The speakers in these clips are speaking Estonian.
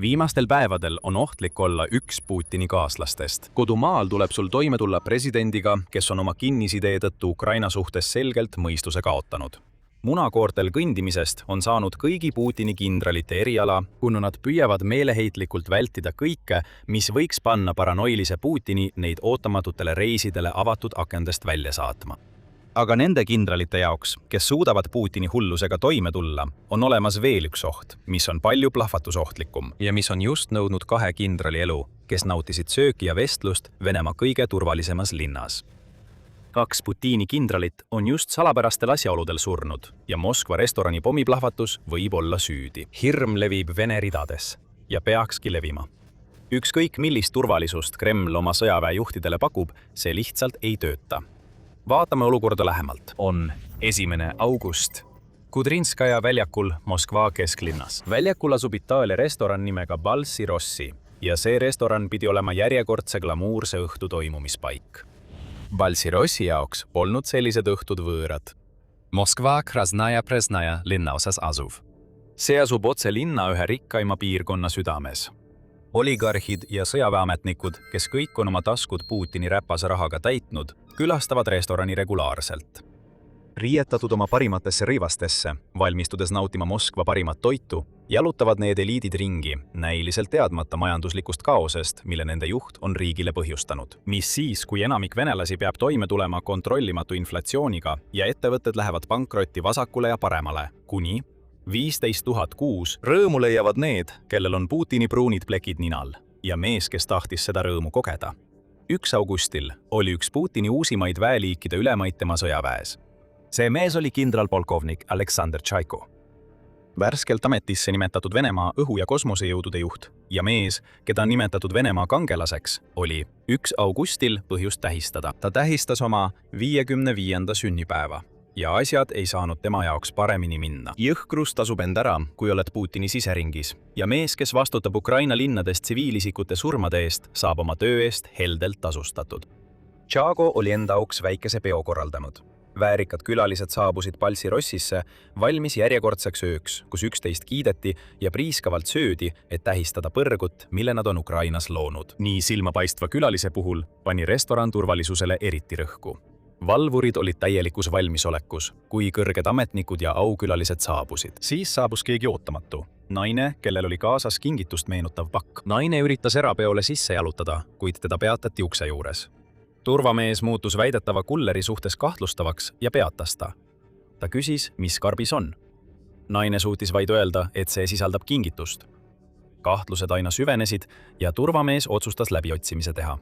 Viimastel päevadel on ohtlik olla üks Putini kaaslastest. Kodumaal tuleb sul toime tulla presidendiga, kes on oma kinnisidee tõttu Ukraina suhtes selgelt mõistuse kaotanud. Munakoortel kõndimisest on saanud kõigi Putini kindralite eriala, kuna nad püüavad meeleheitlikult vältida kõike, mis võiks panna paranoilise Putini neid ootamatutele reisidele avatud akendest välja saatma. Aga nende kindralite jaoks, kes suudavad Putini hullusega toime tulla, on olemas veel üks oht, mis on palju plahvatusohtlikum ja mis on just nõudnud 2 kindrali elu, kes nautisid sööki ja vestlust Venemaa kõige turvalisemas linnas. 2 Putini kindralit on just salapärastel asjaoludel surnud ja Moskva restorani pommiplahvatus võib olla süüdi. Hirm levib Vene ridades ja peakski levima. Ükskõik millist turvalisust Kreml oma sõjaväejuhtidele pakub, see lihtsalt ei tööta. Vaatame olukorda lähemalt. On 1. august. Kudrinskaja väljakul Moskva kesklinnas. Väljakul asub Itaalia restoran nimega Balsi Rossi ja see restoran pidi olema järjekordse glamuurse õhtu toimumispaik. Balsi Rossi jaoks polnud sellised õhtud võõrad. Moskva Krasnaja Presnaja linnaosas asuv. See asub otse linna ühe rikkaima piirkonna südames. Oligarhid ja sõjaväeametnikud, kes kõik on oma taskud Putini räpase rahaga täitnud, külastavad restorani regulaarselt. Riietatud oma parimatesse rõivastesse, valmistudes nautima Moskva parimat toitu, jalutavad need eliidid ringi, näiliselt teadmata majanduslikust kaosest, mille nende juht on riigile põhjustanud. Mis siis, kui enamik venelasi peab toime tulema kontrollimatu inflatsiooniga ja ettevõtted lähevad pankrotti vasakule ja paremale, kuni 15 000 kuus rõõmu leiavad need, kellel on Putini pruunid plekid ninal ja mees, kes tahtis seda rõõmu kogeda. 1. augustil oli üks Putini uusimaid väeliikide ülemaid tema sõjaväes. See mees oli kindralpolkovnik Aleksandr Tšaiko. Värskelt ametisse nimetatud Venemaa õhu- ja kosmosejõudude juht ja mees, keda on nimetatud Venemaa kangelaseks, oli 1. augustil põhjust tähistada. Ta tähistas oma 55. sünnipäeva ja asjad ei saanud tema jaoks paremini minna. Jõhkrus tasub end ära, kui oled Putini siseringis ja mees, kes vastutab Ukraina linnades tsiviilisikute surmade eest, saab oma töö eest heldelt tasustatud. Tšago oli enda auks väikese peo korraldanud. Väärikad külalised saabusid Balsi Rossisse valmis järjekordseks ööks, kus 11 kiideti ja priiskavalt söödi, et tähistada põrgut, mille nad on Ukrainas loonud. Nii silmapaistva külalise puhul pani restoran turvalisusele eriti rõhku. Valvurid olid täielikus valmisolekus, kui kõrged ametnikud ja aukülalised saabusid. Siis saabus keegi ootamatu. Naine, kellel oli kaasas kingitust meenutav pakk. Naine üritas erapeole sisse jalutada, kuid teda peatati ukse juures. Turvamees muutus väidetava kulleri suhtes kahtlustavaks ja peatas ta. Ta küsis, mis karbis on. Naine suutis vaid öelda, et see sisaldab kingitust. Kahtlused aina süvenesid ja turvamees otsustas läbiotsimise teha.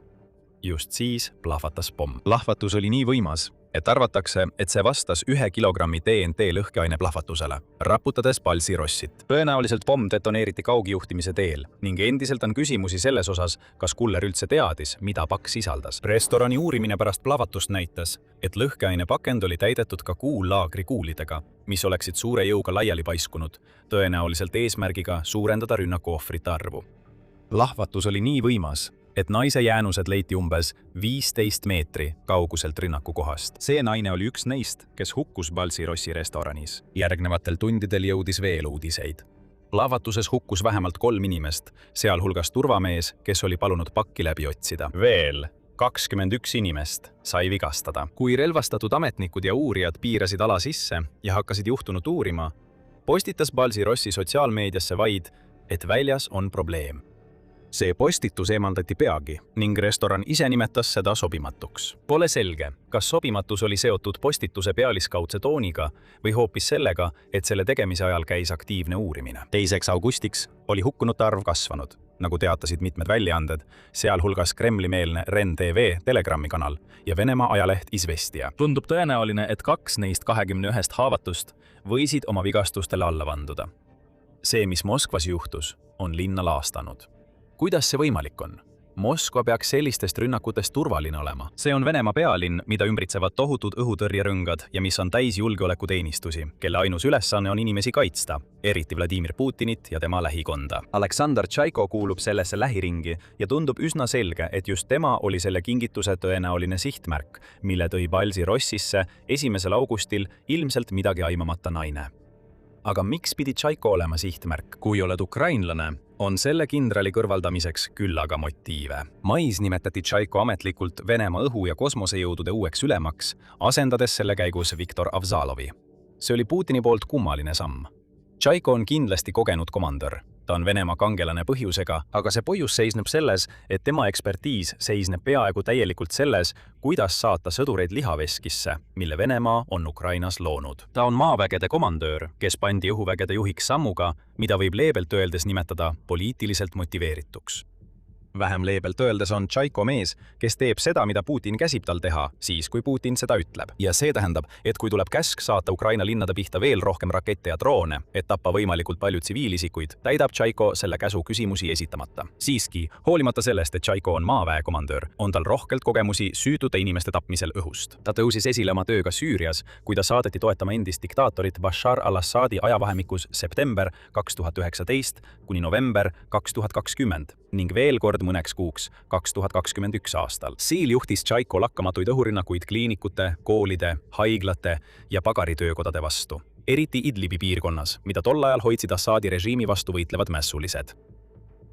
Just siis plahvatas pomm. Plahvatus oli nii võimas, et arvatakse, et see vastas 1 kilogrammi TNT lõhkeaine plahvatusele, raputades Balsi Rossit. Tõenäoliselt pomm detoneeriti kaugjuhtimise teel ning endiselt on küsimusi selles osas, kas kuller üldse teadis, mida pakk sisaldas. Restorani uurimine pärast plahvatust näitas, et lõhkeaine pakend oli täidetud ka kuullaagri kuulidega, mis oleksid suure jõuga laiali paiskunud, tõenäoliselt eesmärgiga suurendada rünnaku ohvrite arvu. Plahvatus oli nii võimas, et naise jäänused leiti umbes 15 meetri kauguselt rünnaku kohast. See naine oli üks neist, kes hukkus Balsi Rossi restoranis. Järgnevatel tundidel jõudis veel uudiseid. Plahvatuses hukkus vähemalt 3 inimest, sealhulgas turvamees, kes oli palunud pakki läbi otsida. Veel 21 inimest sai vigastada. Kui relvastatud ametnikud ja uurijad piirasid ala sisse ja hakkasid juhtunut uurima, postitas Balsi Rossi sotsiaalmeediasse vaid, et väljas on probleem. See postitus eemaldati peagi ning restoran ise nimetas seda sobimatuks. Pole selge, kas sobimatus oli seotud postituse pealiskaudse tooniga või hoopis sellega, et selle tegemise ajal käis aktiivne uurimine. 2. augustiks oli hukkunute arv kasvanud, nagu teatasid mitmed väljaanded, sealhulgas Kremli-meelne REN TV Telegrami kanal ja Venemaa ajaleht Izvestia. Tundub tõenäoline, et 2 neist 21 haavatust võisid oma vigastustele alla vanduda. See, mis Moskvas juhtus, on linna laastanud. Kuidas see võimalik on? Moskva peaks sellistest rünnakutest turvaline olema. See on Venemaa pealinn, mida ümbritsevad tohutud õhutõrjerüngad ja mis on täis julgeolekuteenistusi, kelle ainus ülesanne on inimesi kaitsta, eriti Vladimir Putinit ja tema lähikonda. Aleksandr Tšaiko kuulub sellesse lähiringi ja tundub üsna selge, et just tema oli selle kingituse tõenäoline sihtmärk, mille tõi Balsi Rossisse 1. augustil ilmselt midagi aimamata naine. Aga miks pidi Tšaiko olema sihtmärk? Kui oled ukrainlane, on selle kindrali kõrvaldamiseks küllaga motiive. Mais nimetati Tšaiko ametlikult Venemaa õhu- ja kosmosejõudude uueks ülemaks, asendades selle käigus Viktor Avzalovi. See oli Putini poolt kummaline samm. Tšaiko on kindlasti kogenud komandör. Ta on Venemaa kangelane põhjusega, aga see põhjus seisneb selles, et tema ekspertiis seisneb peaaegu täielikult selles, kuidas saata sõdureid lihaveskisse, mille Venemaa on Ukrainas loonud. Ta on maavägede komandöör, kes pandi õhuvägede juhiks sammuga, mida võib leebelt öeldes nimetada poliitiliselt motiveerituks. Vähem leebelt öeldes on Tšaiko mees, kes teeb seda, mida Putin käsib tal teha, siis kui Putin seda ütleb. Ja see tähendab, et kui tuleb käsk saata Ukraina linnade pihta veel rohkem rakette ja droone, et tappa võimalikult palju tsiviilisikuid, täidab Tšaiko selle käsu küsimusi esitamata. Siiski, hoolimata sellest, et Tšaiko on maaväekomandöör, on tal rohkelt kogemusi süütute inimeste tapmisel õhust. Ta tõusis esile oma tööga Süürias, kui ta saadeti toetama endist diktaatorit Bashar al-Assadi ajavahemikus september 2019 kuni november 2020 ning veel kord mõneks kuuks 2021 aastal. Siil juhtis Tšaiko lakkamatuid õhurünnakuid kliinikute, koolide, haiglate ja pagaritöökodade vastu, eriti Idlibi piirkonnas, mida tol ajal hoidsid Assadi režiimi vastu võitlevad mässulised.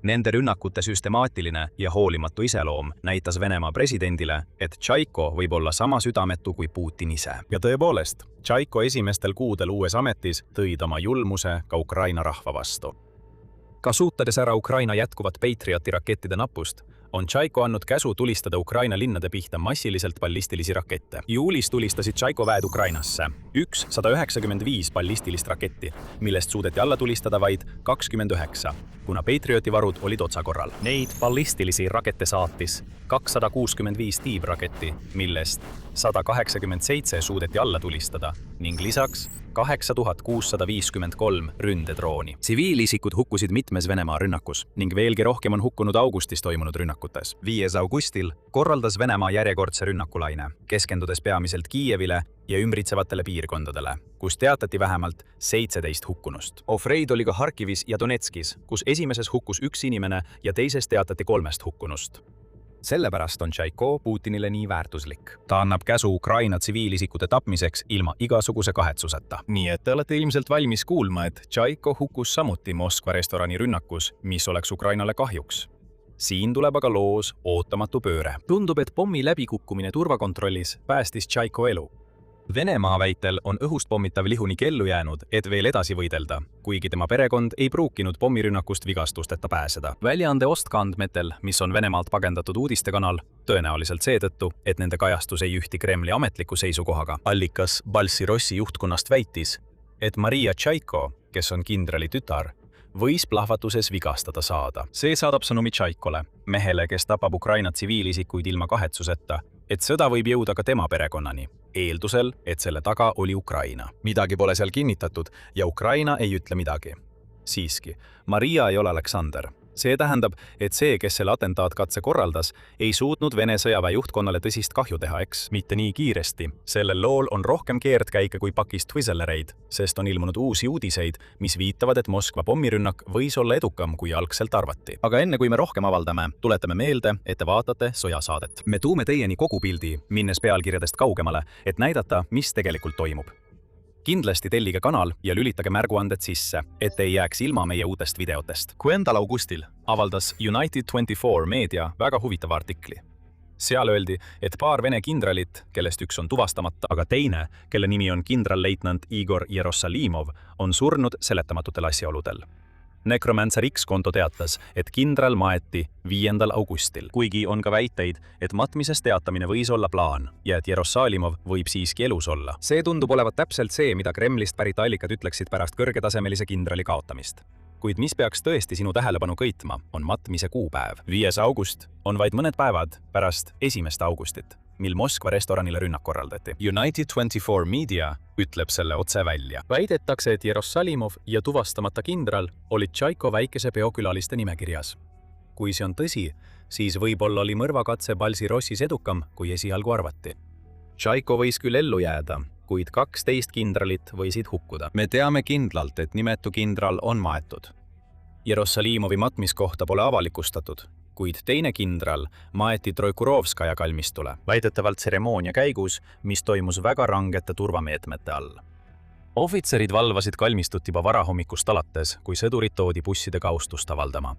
Nende rünnakute süstemaatiline ja hoolimatu iseloom näitas Venemaa presidendile, et Tšaiko võib olla sama südametu kui Putin ise. Ja tõepoolest, Tšaiko esimestel kuudel uues ametis tõid oma julmuse ka Ukraina rahva vastu. Kasutades ära Ukraina jätkuvat Patrioti rakettide napust, on Tšaiko andnud käsu tulistada Ukraina linnade pihta massiliselt ballistilisi rakette. Juulis tulistasid Tšaiko väed Ukrainasse 195 ballistilist raketti, millest suudeti alla tulistada vaid 29, kuna Patrioti varud olid otsakorral. Neid ballistilisi rakette saatis 265 tiivraketti, millest 187 suudeti alla tulistada ning lisaks 8653 ründedrooni. Tsiviilisikud hukkusid mitmes Venemaa rünnakus ning veelgi rohkem on hukkunud augustis toimunud rünnakutes. 5. augustil korraldas Venemaa järjekordse rünnakulaine, keskendudes peamiselt Kiievile ja ümbritsevatele piirkondadele, kus teatati vähemalt 17 hukkunust. Ohvreid oli ka Harkivis ja Donetskis, kus esimeses hukkus 1 inimene ja teises teatati 3 hukkunust. Sellepärast on Tšaiko Putinile nii väärtuslik. Ta annab käsu Ukraina tsiviilisikute tapmiseks ilma igasuguse kahetsuseta. Nii et te olete ilmselt valmis kuulma, et Tšaiko hukkus samuti Moskva restorani rünnakus, mis oleks Ukrainale kahjuks. Siin tuleb aga loos ootamatu pööre. Tundub, et pommi läbikukkumine turvakontrollis päästis Tšaiko elu. Venemaa väitel on õhust pommitav lihuni kellu jäänud, et veel edasi võidelda, kuigi tema perekond ei pruukinud pommirünnakust vigastusteta pääseda. Väljaande Ostka andmetel, mis on Venemaalt pagendatud uudistekanal, tõenäoliselt seetõttu, et nende kajastus ei ühti Kremli ametliku seisukohaga. Allikas Balsi-Rossi juhtkonnast väitis, et Maria Tšaiko, kes on kindrali tütar, võis plahvatuses vigastada saada. See saadab sõnumi Tšaikole, mehele, kes tapab Ukraina tsiviilisikuid ilma kahetsuseta, et sõda võib jõuda ka tema perekonnani, eeldusel, et selle taga oli Ukraina. Midagi pole seal kinnitatud ja Ukraina ei ütle midagi. Siiski, Maria ei ole Aleksander. See tähendab, et see, kes selle atentaatkatse korraldas, ei suutnud Vene sõjaväe juhtkonnale tõsist kahju teha, eks? Mitte nii kiiresti. Sellel lool on rohkem keerdkäike kui pakist Twizzlereid, sest on ilmunud uusi uudiseid, mis viitavad, et Moskva pommirünnak võis olla edukam, kui algselt arvati. Aga enne kui me rohkem avaldame, tuletame meelde, et te vaatate Sõjasaadet. Me tuume teieni kogu pildi, minnes pealkirjadest kaugemale, et näidata, mis tegelikult toimub. Kindlasti tellige kanal ja lülitage märguanded sisse, et ei jääks ilma meie uutest videotest. 6. augustil avaldas United24 meedia väga huvitava artikli. Seal öeldi, et paar Vene kindralit, kellest üks on tuvastamata, aga teine, kelle nimi on kindralleitnant Igor Jerosalimov, on surnud seletamatutel asjaoludel. Necromancer X konto teatas, et kindral maeti 5. augustil, kuigi on ka väiteid, et matmisest teatamine võis olla plaan ja et Jerosalimov võib siiski elus olla. See tundub olevat täpselt see, mida Kremlist pärit allikad ütleksid pärast kõrgetasemelise kindrali kaotamist. Kuid mis peaks tõesti sinu tähelepanu köitma, on matmise kuupäev. 5. august on vaid mõned päevad pärast 1. augustit, mil Moskva restoranile rünnak korraldati. United24 Media ütleb selle otse välja. Väidetakse, et Jerosalimov ja tuvastamata kindral olid Tšaiko väikese peokülaliste nimekirjas. Kui see on tõsi, siis võib-olla oli mõrvakatse Balsi-Rossis edukam, kui esialgu arvati. Tšaiko võis küll ellu jääda, kuid 12 kindralit võisid hukkuda. Me teame kindlalt, et nimetu kindral on maetud. Jerosalimovi matmiskohta pole avalikustatud, kuid teine kindral maeti Troikurovskaja kalmistule, väidetavalt tseremoonia käigus, mis toimus väga rangete turvameetmete all. Ohvitserid valvasid kalmistut juba varahommikust alates, kui sõdurid toodi bussidega austust avaldama.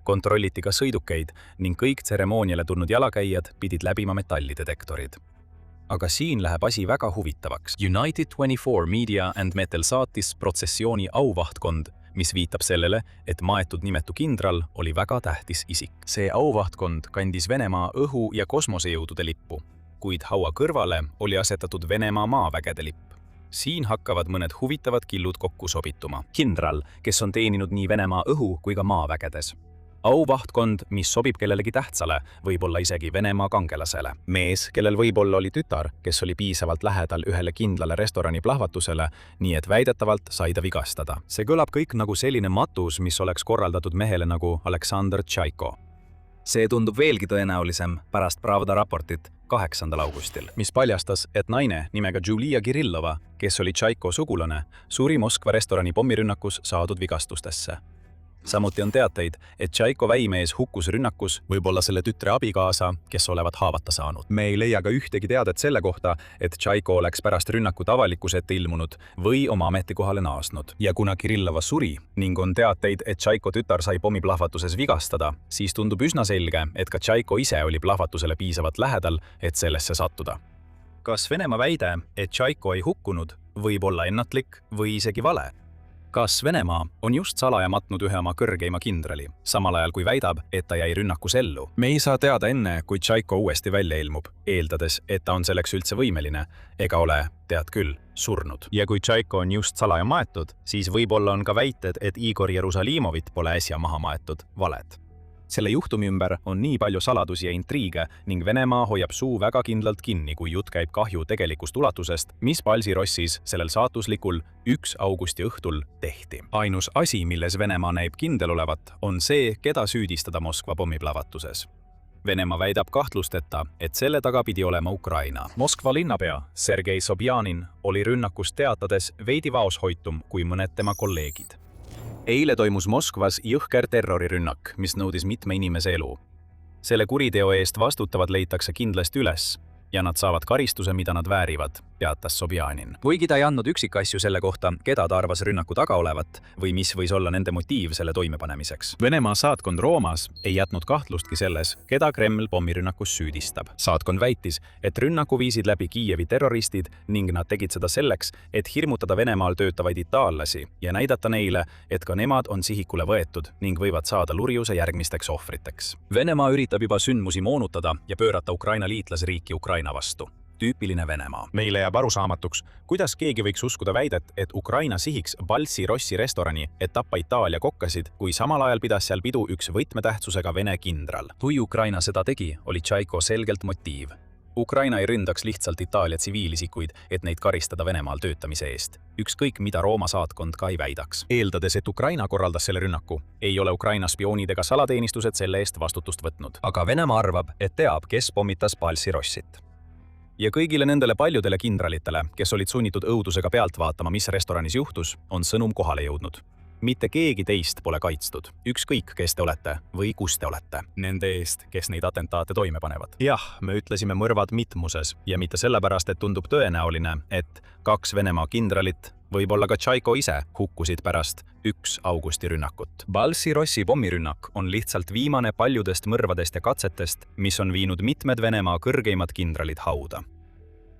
Kontrolliti ka sõidukeid ning kõik tseremooniale tulnud jalakäijad pidid läbima metallidetektorid. Aga siin läheb asi väga huvitavaks. United24 Media and Metal saatis protsessiooni auvahtkond, mis viitab sellele, et maetud nimetu kindral oli väga tähtis isik. See auvahtkond kandis Venemaa õhu- ja kosmosejõudude lippu, kuid haua kõrvale oli asetatud Venemaa maavägede lipp. Siin hakkavad mõned huvitavad killud kokku sobituma. Kindral, kes on teeninud nii Venemaa õhu- kui ka maavägedes. Auvahtkond, mis sobib kellelegi tähtsale, võib olla isegi Venemaa kangelasele. Mees, kellel võib-olla oli tütar, kes oli piisavalt lähedal ühele kindlale restorani plahvatusele, nii et väidetavalt sai ta vigastada. See kõlab kõik nagu selline matus, mis oleks korraldatud mehele nagu Aleksandr Tšaiko. See tundub veelgi tõenäolisem pärast Pravda raportit 8. augustil, mis paljastas, et naine nimega Julia Kirillova, kes oli Tšaiko sugulane, suri Moskva restorani pommirünnakus saadud vigastustesse. Samuti on teateid, et Tšaiko väimees hukkus rünnakus, võib-olla selle tütre abikaasa, kes olevat haavata saanud. Me ei leia ka ühtegi teadet selle kohta, et Tšaiko oleks pärast rünnakut avalikkuse ette ilmunud või oma ametikohale naasnud. Ja kuna Kirillova suri ning on teateid, et Tšaiko tütar sai pommiplahvatuses vigastada, siis tundub üsna selge, et ka Tšaiko ise oli plahvatusele piisavalt lähedal, et sellesse sattuda. Kas Venemaa väide, et Tšaiko ei hukkunud, võib olla ennatlik või isegi vale? Kas Venemaa on just salaja matnud ühe oma kõrgeima kindrali, samal ajal kui väidab, et ta jäi rünnakus ellu? Me ei saa teada enne, kui Tšaiko uuesti välja ilmub, eeldades, et ta on selleks üldse võimeline, ega ole, tead küll, surnud. Ja kui Tšaiko on just salaja maetud, siis võib-olla on ka väited, et Igor Jerusalimovit pole äsja maha maetud, valed. Selle juhtumi ümber on nii palju saladusi ja intriige ning Venemaa hoiab suu väga kindlalt kinni, kui jutt käib kahju tegelikust ulatusest, mis Palsi-Rossis sellel saatuslikul 1. augusti õhtul tehti. Ainus asi, milles Venemaa näib kindel olevat, on see, keda süüdistada Moskva pommiplahvatuses. Venemaa väidab kahtlusteta, et selle taga pidi olema Ukraina. Moskva linnapea Sergei Sobjanin oli rünnakust teatades veidi vaoshoitum kui mõned tema kolleegid. Eile toimus Moskvas jõhker terrorirünnak, mis nõudis mitme inimese elu. Selle kuriteo eest vastutavad leitakse kindlasti üles ja nad saavad karistuse, mida nad väärivad, teatas Sobjanin. Kuigi ta ei andnud üksikasju selle kohta, keda ta arvas rünnaku taga olevat või mis võis olla nende motiiv selle toimepanemiseks. Venemaa saatkond Roomas ei jätnud kahtlustki selles, keda Kreml pommirünnakus süüdistab. Saatkond väitis, et rünnaku viisid läbi Kiievi terroristid ning nad tegid seda selleks, et hirmutada Venemaal töötavaid itaallasi ja näidata neile, et ka nemad on sihikule võetud ning võivad saada lurjuse järgmisteks ohvriteks. Venemaa üritab juba sündmusi moonutada ja pöörata Ukraina liitlasriiki Ukraina vastu. Tüüpiline Venemaa. Meile jääb arusaamatuks, kuidas keegi võiks uskuda väidet, et Ukraina sihiks Palsi-Rossi restorani, et tappa Itaalia kokkasid, kui samal ajal pidas seal pidu üks võtmetähtsusega Vene kindral. Kui Ukraina seda tegi, oli Tšaiko selgelt motiiv. Ukraina ei ründaks lihtsalt Itaalia tsiviilisikuid, et neid karistada Venemaal töötamise eest. Ükskõik, mida Rooma saatkond ka ei väidaks. Eeldades, et Ukraina korraldas selle rünnaku, ei ole Ukraina spioonid ega salateenistused selle eest vastutust võtnud. Aga Venemaa arvab, et teab, kes pommitas Palsi-Rossit. Ja kõigile nendele paljudele kindralitele, kes olid sunnitud õudusega pealt vaatama, mis restoranis juhtus, on sõnum kohale jõudnud. Mitte keegi teist pole kaitstud, ükskõik, kes te olete või kus te olete, nende eest, kes neid atentaate toime panevad. Jah, me ütlesime mõrvad mitmuses ja mitte sellepärast, et tundub tõenäoline, et 2 Venemaa kindralit, võib-olla ka Tšaiko ise, hukkusid pärast 1. augusti rünnakut. Palsi-Rossi pommirünnak on lihtsalt viimane paljudest mõrvadest ja katsetest, mis on viinud mitmed Venemaa kõrgeimad kindralid hauda.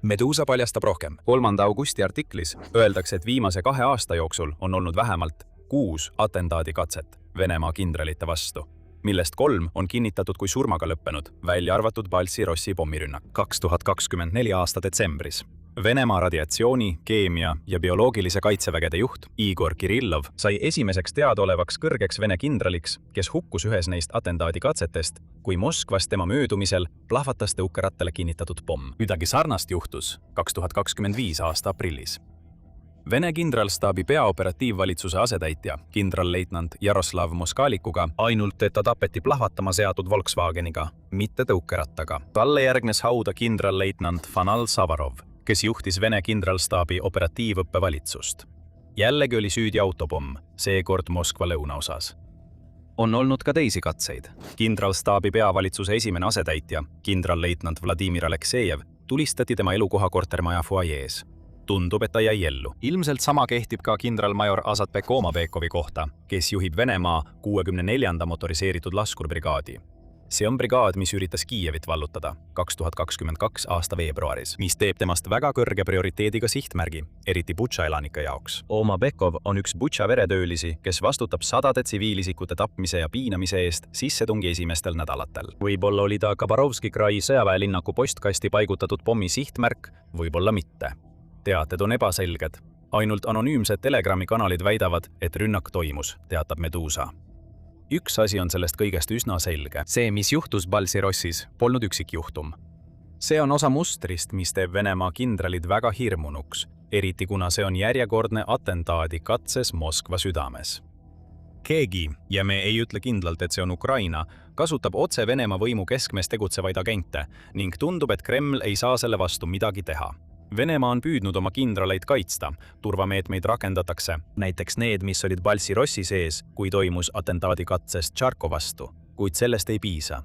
Medusa paljastab rohkem. 3. augusti artiklis öeldakse, et viimase 2 aasta jooksul on olnud vähemalt 6 atentaadikatset Venemaa kindralite vastu, millest 3 on kinnitatud kui surmaga lõppenud, välja arvatud Palsi-Rossi pommirünnak 2024 aasta detsembris. Venemaa radiatsiooni, keemia ja bioloogilise kaitsevägede juht Igor Kirillov sai esimeseks teadaolevaks kõrgeks Vene kindraliks, kes hukkus ühes neist atentaadikatsetest, kui Moskvas tema möödumisel plahvatas tõukerattale kinnitatud pomm. Midagi sarnast juhtus 2025 aasta aprillis. Vene kindralstaabi peaoperatiivvalitsuse asetäitja, kindralleitnant Jaroslav Moskalikuga, ainult et ta tapeti plahvatama seatud Volkswageniga, mitte tõukerattaga. Talle järgnes hauda kindralleitnant Fanal Savarov, kes juhtis Vene kindralstaabi operatiivõppevalitsust. Jällegi oli süüdi autopomm, seekord Moskva lõunaosas. On olnud ka teisi katseid. Kindralstaabi peavalitsuse esimene asetäitja, kindralleitnant Vladimir Aleksejev, tulistati tema elukoha kortermaja fuajees. Tundub, et ta jäi ellu. Ilmselt sama kehtib ka kindralmajor Asatbek Omabekovi kohta, kes juhib Venemaa 64. motoriseeritud laskurbrigaadi. See on brigaad, mis üritas Kiievit vallutada 2022 aasta veebruaris, mis teeb temast väga kõrge prioriteediga sihtmärgi, eriti Butša elanike jaoks. Omabekov on üks Butša veretöölisi, kes vastutab sadade tsiviilisikute tapmise ja piinamise eest sissetungi esimestel nädalatel. Võib-olla oli ta Kabarovski krai sõjaväelinnaku postkasti paigutatud pommi sihtmärk, võib-olla mitte. Teated on ebaselged. Ainult anonüümsed Telegrami kanalid väidavad, et rünnak toimus, teatab Medusa. Üks asi on sellest kõigest üsna selge. See, mis juhtus Balsirossis, polnud üksikjuhtum. See on osa mustrist, mis teeb Venemaa kindralid väga hirmunuks, eriti kuna see on järjekordne atentaadi katses Moskva südames. Keegi, ja me ei ütle kindlalt, et see on Ukraina, kasutab otse Venemaa võimu keskmes tegutsevaid agente ning tundub, et Kreml ei saa selle vastu midagi teha. Venemaa on püüdnud oma kindraleid kaitsta, turvameetmeid rakendatakse, näiteks need, mis olid Balsirossi sees, kui toimus atentaadi katses Tšarko vastu, kuid sellest ei piisa.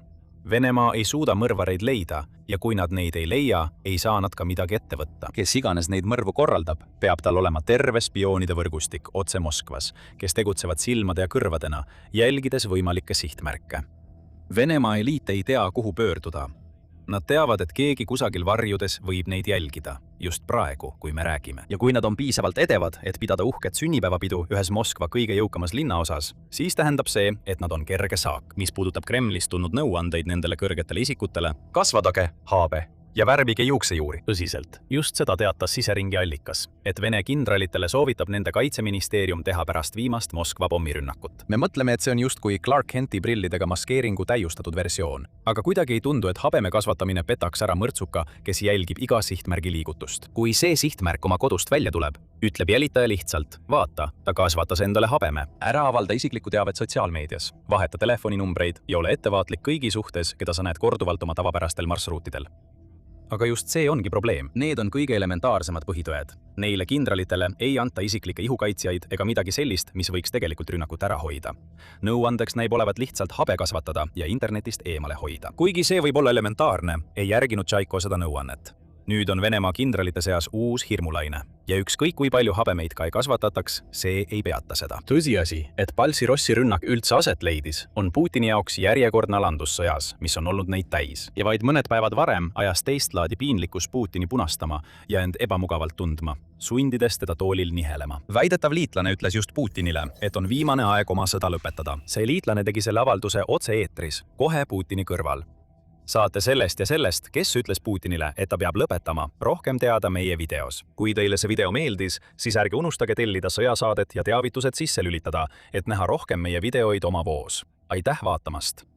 Venemaa ei suuda mõrvareid leida ja kui nad neid ei leia, ei saa nad ka midagi ette võtta. Kes iganes neid mõrvu korraldab, peab tal olema terve spioonide võrgustik otse Moskvas, kes tegutsevad silmade ja kõrvadena, jälgides võimalikke sihtmärke. Venemaa eliit ei tea, kuhu pöörduda. Nad teavad, et keegi kusagil varjudes võib neid jälgida, just praegu, kui me räägime. Ja kui nad on piisavalt edevad, et pidada uhket sünnipäevapidu ühes Moskva kõige jõukamas linnaosas, siis tähendab see, et nad on kerge saak. Mis puudutab Kremlist tulnud nõuandeid nendele kõrgetele isikutele, kasvadage haabe ja värvige juuksejuuri. Tõsiselt. Just seda teatas siseringi allikas, et Vene kindralitele soovitab nende kaitseministeerium teha pärast viimast Moskva pommirünnakut. Me mõtleme, et see on justkui Clark Kenti prillidega maskeeringu täiustatud versioon. Aga kuidagi ei tundu, et habeme kasvatamine petaks ära mõrtsuka, kes jälgib iga sihtmärgi liigutust. Kui see sihtmärk oma kodust välja tuleb, ütleb jälitaja lihtsalt, vaata, ta kasvatas endale habeme. Ära avalda isiklikku teavet sotsiaalmeedias, vaheta telefoninumbreid ja ole ettevaatlik kõigi suhtes, keda sa näed korduvalt oma tavapärastel marsruutidel. Aga just see ongi probleem. Need on kõige elementaarsemad põhitõed. Neile kindralitele ei anta isiklikke ihukaitsjaid ega midagi sellist, mis võiks tegelikult rünnakut ära hoida. Nõuandeks näib olevat lihtsalt habe kasvatada ja internetist eemale hoida. Kuigi see võib olla elementaarne, ei järginud Tšaiko seda nõuannet. Nüüd on Venemaa kindralite seas uus hirmulaine ja ükskõik kui palju habemeid ka ei kasvatataks, see ei peata seda. Tõsiasi, et Balsirossi rünnak üldse aset leidis, on Putini jaoks järjekordne alandus sõjas, mis on olnud neid täis. Ja vaid mõned päevad varem ajas teist laadi piinlikkus Putini punastama ja end ebamugavalt tundma, sundides teda toolil nihelema. Väidetav liitlane ütles just Putinile, et on viimane aeg oma sõda lõpetada. See liitlane tegi selle avalduse otse-eetris, kohe Putini kõrval. Saate sellest ja sellest, kes ütles Putinile, et ta peab lõpetama, rohkem teada meie videos. Kui teile see video meeldis, siis ärge unustage tellida sõjasaadet ja teavitused sisse lülitada, et näha rohkem meie videoid oma voos. Aitäh vaatamast!